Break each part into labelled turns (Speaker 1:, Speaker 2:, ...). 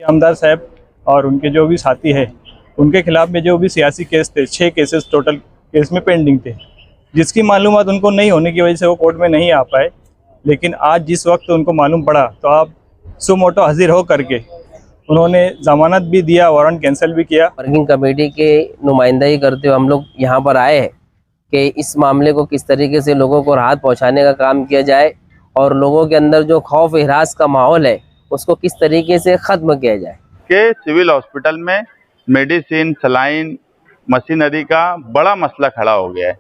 Speaker 1: आमदार साहब और उनके जो भी साथी है उनके खिलाफ में जो भी सियासी केस थे, 6 केसेस टोटल केस में पेंडिंग थे, जिसकी मालूमात उनको नहीं होने की वजह से वो कोर्ट में नहीं आ पाए। लेकिन आज जिस वक्त उनको मालूम पड़ा तो आप सुमोटो हाजिर हो करके उन्होंने जमानत भी दिया, वारंट कैंसिल भी किया।
Speaker 2: वर्किंग कमेटी के नुमाइंदगी करते हुए हम लोग यहाँ पर आए हैं कि इस मामले को किस तरीके से लोगों को राहत पहुँचाने का काम किया जाए और लोगों के अंदर जो खौफ हिरास का माहौल है उसको किस तरीके से ख़त्म किया जाए।
Speaker 3: के सिविल हॉस्पिटल में मेडिसिन, सलाइन, मशीनरी का बड़ा मसला खड़ा हो गया है,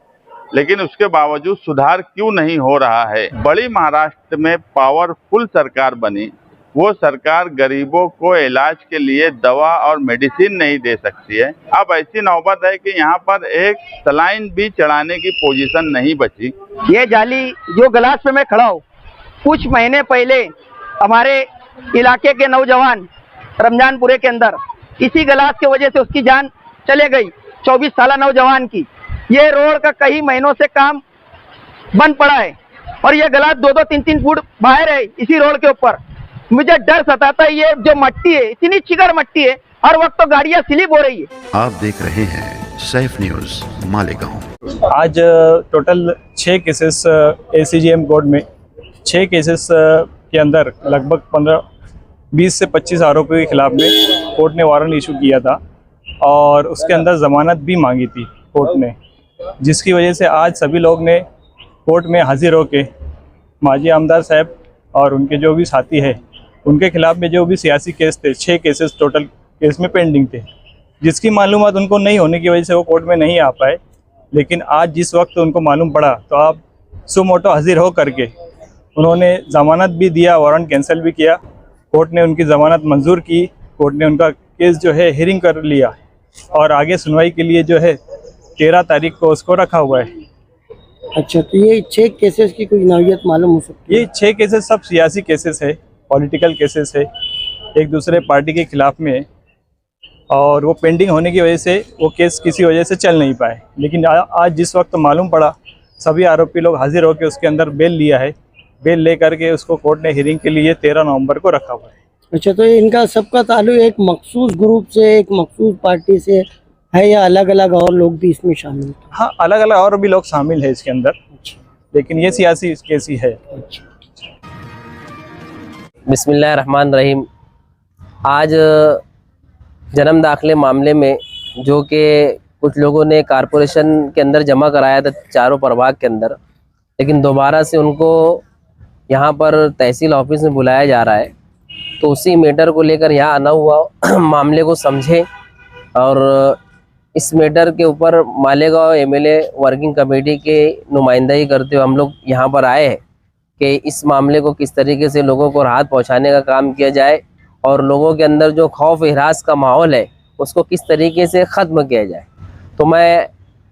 Speaker 3: लेकिन उसके बावजूद सुधार क्यों नहीं हो रहा है। बड़ी महाराष्ट्र में पावरफुल सरकार बनी, वो सरकार गरीबों को इलाज के लिए दवा और मेडिसिन नहीं दे सकती है। अब ऐसी नौबत है कि यहाँ पर एक सलाइन भी चढ़ाने की पोजीशन नहीं बची।
Speaker 4: ये जाली जो गलास पे मैं खड़ा हूँ, कुछ महीने पहले हमारे इलाके के नौजवान रमजानपुरे के अंदर इसी गलास की वजह से उसकी जान चले गई, 24 साल नौजवान की। ये रोड का कई महीनों से काम बंद पड़ा है और ये गलास 2-2, 3-3 फुट बाहर है इसी रोड के ऊपर। मुझे डर सताता है, ये जो मट्टी है इतनी चिकन मट्टी है, हर वक्त तो गाड़ियां स्लिप हो रही है।
Speaker 5: आप देख रहे हैं सैफ न्यूज मालेगांव।
Speaker 1: आज टोटल 6 केसेस ACGM कोर्ट में 6 केसेस के अंदर लगभग 20 से 25 आरोपियों के खिलाफ में कोर्ट ने वारंट इशू किया था और उसके अंदर ज़मानत भी मांगी थी कोर्ट ने, जिसकी वजह से आज सभी लोग ने कोर्ट में हाजिर होके माजी आमदार साहब और उनके जो भी साथी है उनके खिलाफ में जो भी सियासी केस थे, 6 केसेस टोटल केस में पेंडिंग थे, जिसकी मालूमात उनको नहीं होने की वजह से वो कोर्ट में नहीं आ पाए। लेकिन आज जिस वक्त उनको मालूम पड़ा तो आप सुमोटो हाजिर हो करके उन्होंने जमानत भी दिया, वारंट कैंसिल भी किया। कोर्ट ने उनकी ज़मानत मंजूर की, कोर्ट ने उनका केस जो है हियरिंग कर लिया और आगे सुनवाई के लिए जो है 13 तारीख को उसको रखा हुआ है।
Speaker 6: अच्छा, तो ये 6 केसेस की कोई नौयत मालूम हो सकती है?
Speaker 1: ये 6 केसेस सब सियासी केसेस है, पॉलिटिकल केसेस है, एक दूसरे पार्टी के खिलाफ में है और वो पेंडिंग होने की वजह से वो केस किसी वजह से चल नहीं पाए। लेकिन आज जिस वक्त मालूम पड़ा सभी आरोपी लोग हाजिर होकर उसके अंदर बेल लिया है, बेल लेकर के उसको कोर्ट ने हियरिंग के लिए 13 नवंबर को रखा हुआ है।
Speaker 6: अच्छा, तो इनका सबका ताल्लुक एक मखसूस ग्रुप से, एक मखसूस पार्टी से है या अलग अलग और लोग भी इसमें शामिल हैं?
Speaker 1: हाँ, अलग अलग और भी लोग शामिल है इसके अंदर।
Speaker 6: अच्छा,
Speaker 1: लेकिन ये सियासी केस ही है।
Speaker 6: अच्छा।
Speaker 2: बिस्मिल्लाहिर्रहमानिर्रहीम। आज जन्म दाखिले मामले में जो कि कुछ लोगों ने कारपोरेशन के अंदर जमा कराया था चारों प्रभाग के अंदर, लेकिन दोबारा से उनको यहाँ पर तहसील ऑफिस में बुलाया जा रहा है, तो उसी मैटर को लेकर यहाँ आना हुआ। मामले को समझें और इस मैटर के ऊपर मालेगांव MLA वर्किंग कमेटी के नुमाइंदगी करते हुए हम लोग यहाँ पर आए हैं कि इस मामले को किस तरीके से लोगों को राहत पहुँचाने का काम किया जाए और लोगों के अंदर जो खौफ हिरास का माहौल है उसको किस तरीके से ख़त्म किया जाए। तो मैं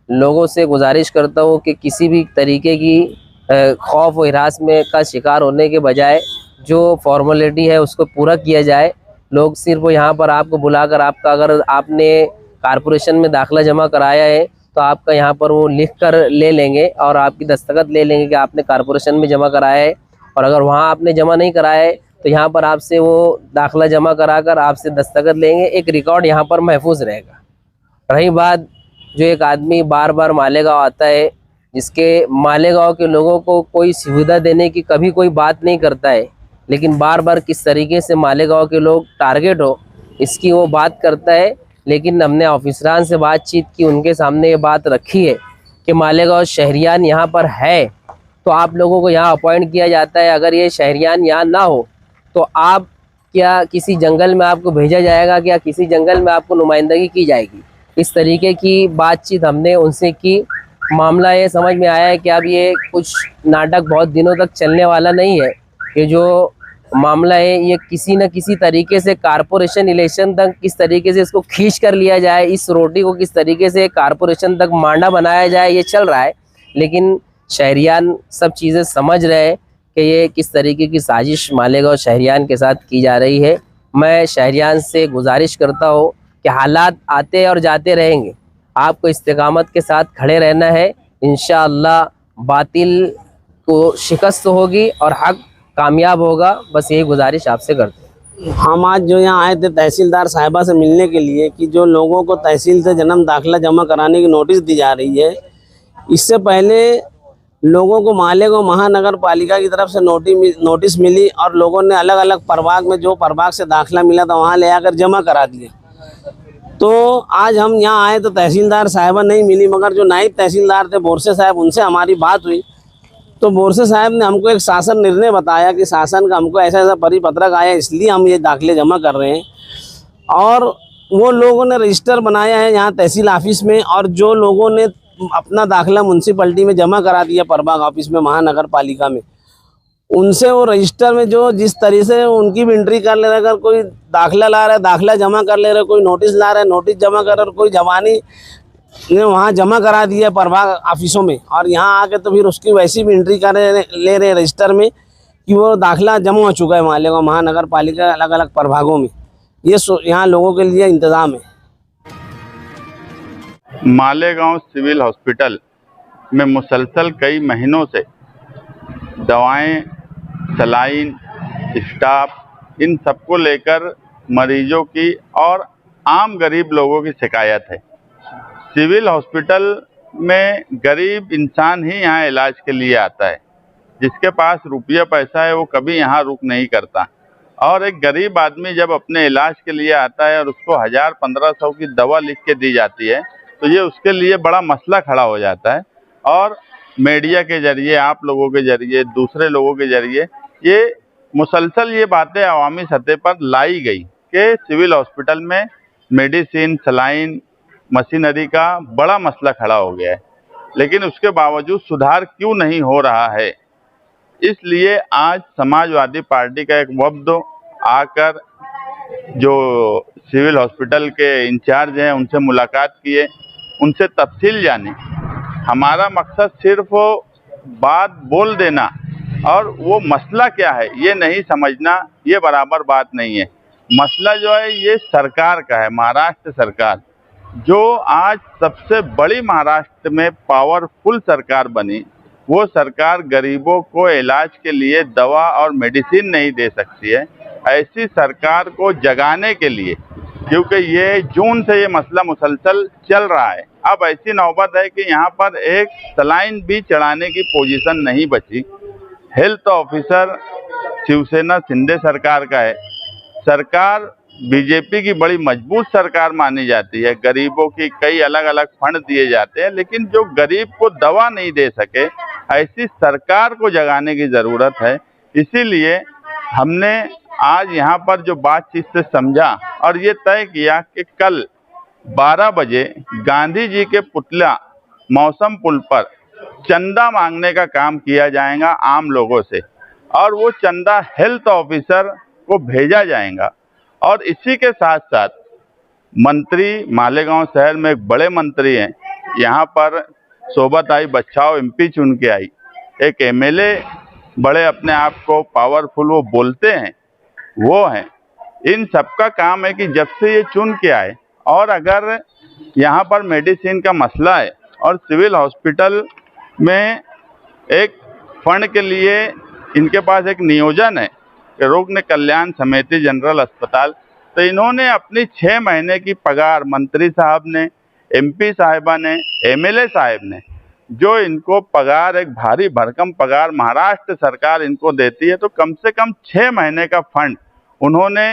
Speaker 2: लोगों से गुजारिश करता हूँ कि किसी भी तरीके की खौफ व हिरास में का शिकार होने के बजाय जो फॉर्मेलिटी है उसको पूरा किया जाए। लोग सिर्फ यहाँ पर आपको बुलाकर आपका, अगर आपने कारपोरेशन में दाखिला जमा कराया है तो आपका यहाँ पर वो लिख कर ले लेंगे और आपकी दस्तखत ले लेंगे कि आपने कारपोरेशन में जमा कराया है, और अगर वहाँ आपने जमा नहीं कराया है तो यहाँ पर आपसे वो दाखिला जमा कराकर आपसे दस्तखत लेंगे, एक रिकॉर्ड यहाँ पर महफूज रहेगा। रही बात जो एक आदमी बार बार मालेगांव आता है, जिसके मालेगांव के लोगों को कोई सुविधा देने की कभी कोई बात नहीं करता है, लेकिन बार बार किस तरीके से मालेगांव के लोग टारगेट हो इसकी वो बात करता है। लेकिन हमने ऑफिसरान से बातचीत की, उनके सामने ये बात रखी है कि मालेगांव शहरियान यहाँ पर है तो आप लोगों को यहाँ अपॉइंट किया जाता है, अगर ये शहरियान यहाँ ना हो तो आप क्या किसी जंगल में आपको भेजा जाएगा, क्या किसी जंगल में आपको नुमाइंदगी की जाएगी। इस तरीके की बातचीत हमने उनसे की। मामला ये समझ में आया है कि अब ये कुछ नाटक बहुत दिनों तक चलने वाला नहीं है। ये जो मामला है ये किसी न किसी तरीके से कारपोरेशन इलेक्शन तक किस तरीके से इसको खींच कर लिया जाए, इस रोटी को किस तरीके से कारपोरेशन तक मांडा बनाया जाए, ये चल रहा है। लेकिन शहरियान सब चीज़ें समझ रहे हैं कि ये किस तरीके की साजिश मालेगांव शहरियान के साथ की जा रही है। मैं शहरियान से गुजारिश करता हूँ कि हालात आते और जाते रहेंगे, आपको इस्तिकामत के साथ खड़े रहना है। इंशाअल्लाह बातिल को शिकस्त होगी और हक कामयाब होगा। बस यही गुजारिश आपसे करते हैं।
Speaker 7: हम आज जो यहाँ आए थे तहसीलदार साहिबा से मिलने के लिए कि जो लोगों को तहसील से जन्म दाखिला जमा कराने की नोटिस दी जा रही है, इससे पहले लोगों को मालेगांव महानगर पालिका की तरफ से नोटिस मिली और लोगों ने अलग अलग प्रभाग में जो प्रभाग से दाखिला मिला था वहाँ ले आकर जमा करा दिए। तो आज हम यहाँ आए तो तहसीलदार साहिबा नहीं मिली, मगर जो नायब तहसीलदार थे बोरसे साहब, उनसे हमारी बात हुई तो बोरसे साहब ने हमको एक शासन निर्णय बताया कि शासन का हमको ऐसा ऐसा परिपत्रक आया, इसलिए हम ये दाखिले जमा कर रहे हैं। और वो लोगों ने रजिस्टर बनाया है यहाँ तहसील ऑफिस में, और जो लोगों ने अपना दाखिला म्यूनसिपैलिटी में जमा करा दिया प्रभाग ऑफिस में महानगर पालिका में, उनसे वो रजिस्टर में जो जिस तरीके से उनकी भी एंट्री कर ले रहा है, अगर कोई दाखिला ला रहा है दाखिला जमा कर ले रहा है, कोई नोटिस ला रहा है नोटिस जमा कर रहा है, कोई जवानी ने वहाँ जमा करा दिया प्रभाग ऑफिसों में, और यहाँ आके तो फिर उसकी वैसी भी एंट्री कर ले रहे रजिस्टर में कि वो दाखिला जमा हो चुका है मालेगांव महानगर पालिका अलग अलग प्रभागों में। ये यहाँ लोगों के लिए इंतज़ाम है।
Speaker 3: मालेगांव सिविल हॉस्पिटल में मुसलसल कई महीनों से दवाएं, सलाइन, स्टाफ, इन सबको लेकर मरीजों की और आम गरीब लोगों की शिकायत है। सिविल हॉस्पिटल में गरीब इंसान ही यहाँ इलाज के लिए आता है। जिसके पास रुपया पैसा है वो कभी यहाँ रुक नहीं करता, और एक गरीब आदमी जब अपने इलाज के लिए आता है और उसको 1000-1500 की दवा लिख के दी जाती है तो ये उसके लिए बड़ा मसला खड़ा हो जाता है। और मीडिया के जरिए, आप लोगों के जरिए, दूसरे लोगों के जरिए ये मुसलसल ये बातें अवामी सतह पर लाई गई कि सिविल हॉस्पिटल में मेडिसिन, सलाइन, मशीनरी का बड़ा मसला खड़ा हो गया है, लेकिन उसके बावजूद सुधार क्यों नहीं हो रहा है। इसलिए आज समाजवादी पार्टी का एक वफ्द आकर जो सिविल हॉस्पिटल के इंचार्ज हैं उनसे मुलाकात किए, उनसे तफसील जानी। हमारा मकसद सिर्फ बात बोल देना और वो मसला क्या है ये नहीं समझना, ये बराबर बात नहीं है। मसला जो है ये सरकार का है, महाराष्ट्र सरकार, जो आज सबसे बड़ी महाराष्ट्र में पावरफुल सरकार बनी, वो सरकार गरीबों को इलाज के लिए दवा और मेडिसिन नहीं दे सकती है। ऐसी सरकार को जगाने के लिए, क्योंकि ये जून से ये मसला मुसलसल चल रहा है, अब ऐसी नौबत है कि यहाँ पर एक सलाइन भी चढ़ाने की पोजीशन नहीं बची। हेल्थ ऑफिसर शिवसेना शिंदे सरकार का है। सरकार बीजेपी की बड़ी मजबूत सरकार मानी जाती है, गरीबों की कई अलग अलग फंड दिए जाते हैं, लेकिन जो गरीब को दवा नहीं दे सके, ऐसी सरकार को जगाने की ज़रूरत है। इसीलिए हमने आज यहाँ पर जो बातचीत से समझा और ये तय किया कि कल 12 बजे गांधी जी के पुतला मौसम पुल पर चंदा मांगने का काम किया जाएगा आम लोगों से, और वो चंदा हेल्थ ऑफिसर को भेजा जाएगा। और इसी के साथ साथ मंत्री, मालेगांव शहर में एक बड़े मंत्री हैं, यहाँ पर सोबत आई बच्चाओ एमपी चुन के आई, एक एमएलए बड़े अपने आप को पावरफुल वो बोलते हैं, वो हैं। इन सबका काम है कि जब से ये चुन के आए, और अगर यहाँ पर मेडिसिन का मसला है और सिविल हॉस्पिटल में एक फंड के लिए इनके पास एक नियोजन है कि रोग कल्याण समिति जनरल अस्पताल, तो इन्होंने अपनी 6 महीने की पगार मंत्री साहब ने, एमपी साहिबा ने, एमएलए साहब ने, जो इनको पगार एक भारी भरकम पगार महाराष्ट्र सरकार इनको देती है, तो कम से कम 6 महीने का फंड उन्होंने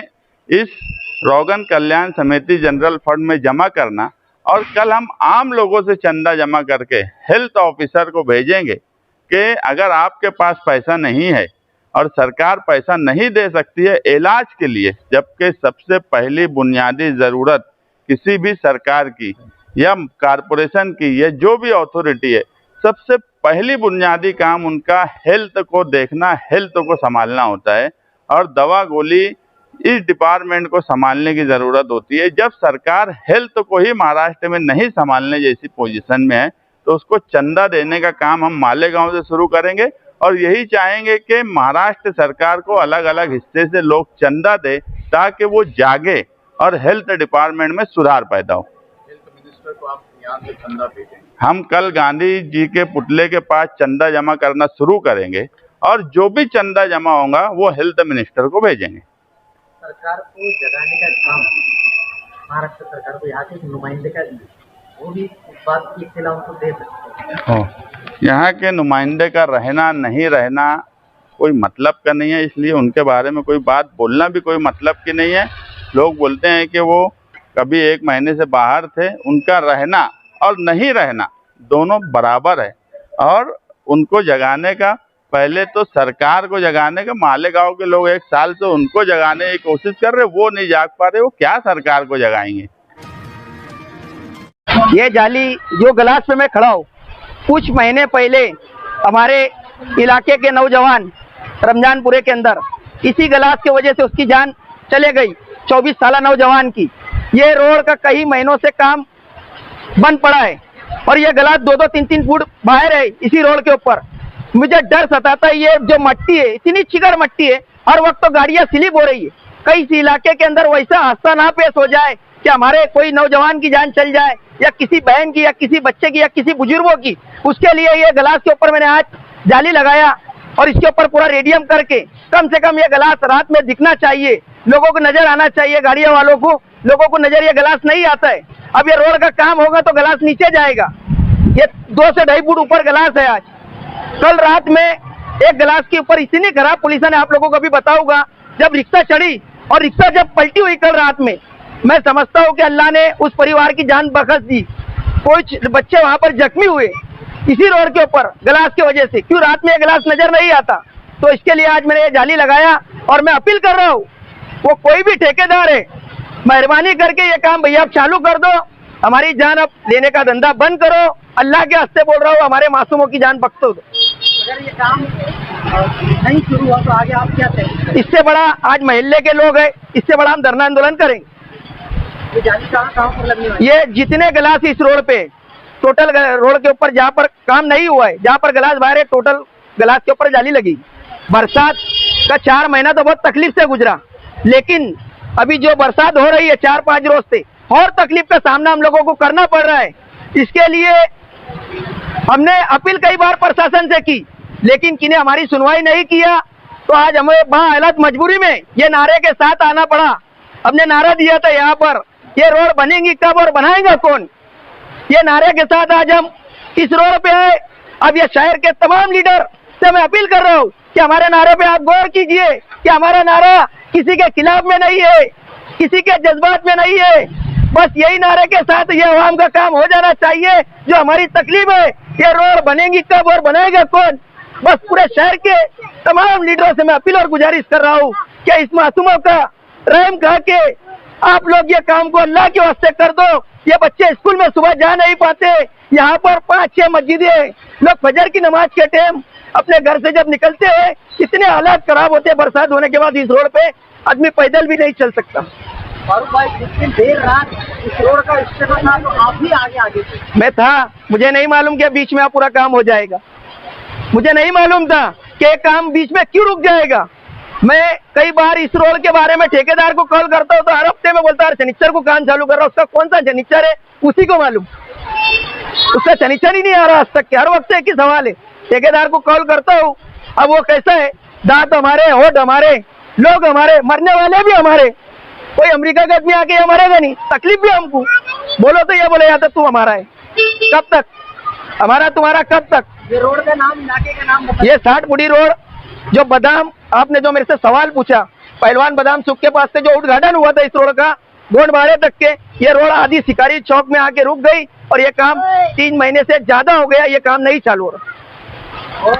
Speaker 3: इस रोगन कल्याण समिति जनरल फंड में जमा करना, और कल हम आम लोगों से चंदा जमा करके हेल्थ ऑफिसर को भेजेंगे कि अगर आपके पास पैसा नहीं है और सरकार पैसा नहीं दे सकती है इलाज के लिए, जबकि सबसे पहली बुनियादी ज़रूरत किसी भी सरकार की या कारपोरेशन की या जो भी अथॉरिटी है, सबसे पहली बुनियादी काम उनका हेल्थ को देखना, हेल्थ को संभालना होता है, और दवा गोली इस डिपार्टमेंट को संभालने की ज़रूरत होती है। जब सरकार हेल्थ को ही महाराष्ट्र में नहीं संभालने जैसी पोजीशन में है, तो उसको चंदा देने का काम हम मालेगांव से शुरू करेंगे, और यही चाहेंगे कि महाराष्ट्र सरकार को अलग अलग हिस्से से लोग चंदा दे ताकि वो जागे और हेल्थ डिपार्टमेंट में सुधार पैदा हो।
Speaker 8: हेल्थ मिनिस्टर को आप यहाँ से चंदा भेजेंगे?
Speaker 3: हम कल गांधी जी के पुतले के पास चंदा जमा करना शुरू करेंगे, और जो भी चंदा जमा होगा वो हेल्थ मिनिस्टर को भेजेंगे।
Speaker 9: सरकार को जगाने का काम महाराष्ट्र सरकार को यहाँ के नुमाइंदे का वो भी इस बात की इत्तला उनको दे सकते हैं।
Speaker 3: यहाँ के नुमाइंदे का रहना नहीं रहना कोई मतलब का नहीं है, इसलिए उनके बारे में कोई बात बोलना भी कोई मतलब की नहीं है। लोग बोलते हैं कि वो कभी 1 महीने से बाहर थे, उनका रहना और नहीं रहना दोनों बराबर है। और उनको जगाने का पहले तो सरकार को जगाने का, मालेगांव के लोग 1 साल से उनको जगाने की कोशिश कर रहे, वो नहीं जाग पा रहे, वो क्या सरकार को जगाएंगे।
Speaker 4: ये जाली जो गलास पे मैं खड़ा हूँ, कुछ महीने पहले हमारे इलाके के नौजवान रमजानपुरे के अंदर इसी गलास की वजह से उसकी जान चले गई, 24 साल नौजवान की। ये रोड का कई महीनों से काम बंद पड़ा है और ये गलास 2-2, 3-3 फुट बाहर है इसी रोड के ऊपर। मुझे डर सताता है, ये जो मट्टी है इतनी चिकन मट्टी है, हर वक्त तो गाड़ियां स्लिप हो रही है। कई इलाके के अंदर वैसा हादसा ना पेश हो जाए कि हमारे कोई नौजवान की जान चल जाए, या किसी बहन की, या किसी बच्चे की, या किसी बुजुर्गों की। उसके लिए ये गलास के ऊपर मैंने आज जाली लगाया और इसके ऊपर पूरा रेडियम करके कम से कम ये गलास रात में दिखना चाहिए, लोगों को नजर आना चाहिए, गाड़ियों वालों को, लोगों को नजर ये गलास नहीं आता है। अब ये रोड का काम होगा तो गलास नीचे जाएगा। ये 2 से 2.5 फुट ऊपर गलास है। आज कल रात में एक गलास के ऊपर इतनी खराब पोजीशन है, आप लोगों को भी बताऊंगा, जब रिक्शा चढ़ी और रिक्शा जब पलटी हुई कल रात में, मैं समझता हूँ कि अल्लाह ने उस परिवार की जान बख्श दी। कुछ बच्चे वहां पर जख्मी हुए इसी रोड के ऊपर गलास की वजह से। क्यों रात में ये गलास नजर नहीं आता? तो इसके लिए आज मैंने ये जाली लगाया और मैं अपील कर रहा हूँ, वो कोई भी ठेकेदार है, मेहरबानी करके ये काम भैया आप चालू कर दो, हमारी जान अब लेने का धंधा बंद करो। अल्लाह के हस्ते बोल रहा हूँ, हमारे मासूमों की जान बख्शो दो।
Speaker 9: अगर ये काम नहीं शुरू हुआ तो आगे आप क्या करेंगे?
Speaker 4: इससे बड़ा आज महल्ले के लोग हैं, इससे बड़ा हम धरना आंदोलन करेंगे।
Speaker 9: ये जाली कहाँ पर लगने वाली?
Speaker 4: ये जितने गलास इस रोड पे टोटल रोड के ऊपर जहाँ पर काम नहीं हुआ है, जहाँ पर गलास बाहर है, टोटल गलास के ऊपर जाली लगी। बरसात का 4 महीना तो बहुत तकलीफ से गुजरा, लेकिन अभी जो बरसात हो रही है 4-5 रोज से, और तकलीफ का सामना हम लोगों को करना पड़ रहा है। इसके लिए हमने अपील कई बार प्रशासन से की, लेकिन किन्हें हमारी सुनवाई नहीं किया। तो आज हमें हालत मजबूरी में ये नारे के साथ आना पड़ा। हमने नारा दिया था यहाँ पर, ये रोड बनेगी कब और बनाएगा कौन? ये नारे के साथ आज हम इस रोड पे आए। अब ये शहर के तमाम लीडर से मैं अपील कर रहा हूँ कि हमारे नारे पे आप गौर कीजिए कि हमारा नारा किसी के खिलाफ में नहीं है, किसी के जज्बात में नहीं है। बस यही नारे के साथ ये आवाम का काम हो जाना चाहिए। जो हमारी तकलीफ है, ये रोड बनेगी कब और बनाएगा कौन? बस पूरे शहर के तमाम लीडरों से मैं अपील और गुजारिश कर रहा हूँ कि इस मासूमों का रहम खा के आप लोग ये काम को अल्लाह के वास्ते कर दो। ये बच्चे स्कूल में सुबह जा नहीं पाते, यहाँ पर 5-6 मस्जिदें, लोग फजर की नमाज के टाइम अपने घर से जब निकलते हैं, इतने हालात खराब होते हैं बरसात होने के बाद। इस रोड पे आदमी पैदल भी नहीं चल सकता।
Speaker 9: फारूक भाई, जितनी देर रात इस रोड का इस्तेमाल था तो आप भी आगे थे।
Speaker 4: मैं था, मुझे नहीं मालूम कि बीच में पूरा काम हो जाएगा। मुझे नहीं मालूम था कि काम बीच में क्यों रुक जाएगा। मैं कई बार इस रोड के बारे में ठेकेदार को कॉल करता हूँ तो हर हफ्ते में बोलता है शनिचर को काम चालू कर रहा हूँ। उसका कौन सा शनिचर है उसी को मालूम, उसका शनिचर ही नहीं आ रहा आज तक। हर वक्त एक ही सवाल है, ठेकेदार को कॉल करता हूँ। अब वो कैसा है, दांत हमारे, होठ हमारे, लोग हमारे, मरने वाले भी हमारे। कोई अमेरिका का आदमी आके मरेगा नहीं, तकलीफ भी हमको। बोलो तो ये बोले या तो तू हमारा है, कब तक हमारा तुम्हारा कब तक?
Speaker 9: ये रोड का नाम, इलाके का नाम
Speaker 4: ये 60 फुटी रोड जो बादाम, आपने जो मेरे से सवाल पूछा, पहलवान बादाम सुख के पास से जो उद्घाटन हुआ था इस रोड का गोंडबाड़े तक के, ये रोड आदि शिकारी चौक में आके रुक गई और ये काम 3 महीने से ज्यादा हो गया, ये काम नहीं चालू हो रहा।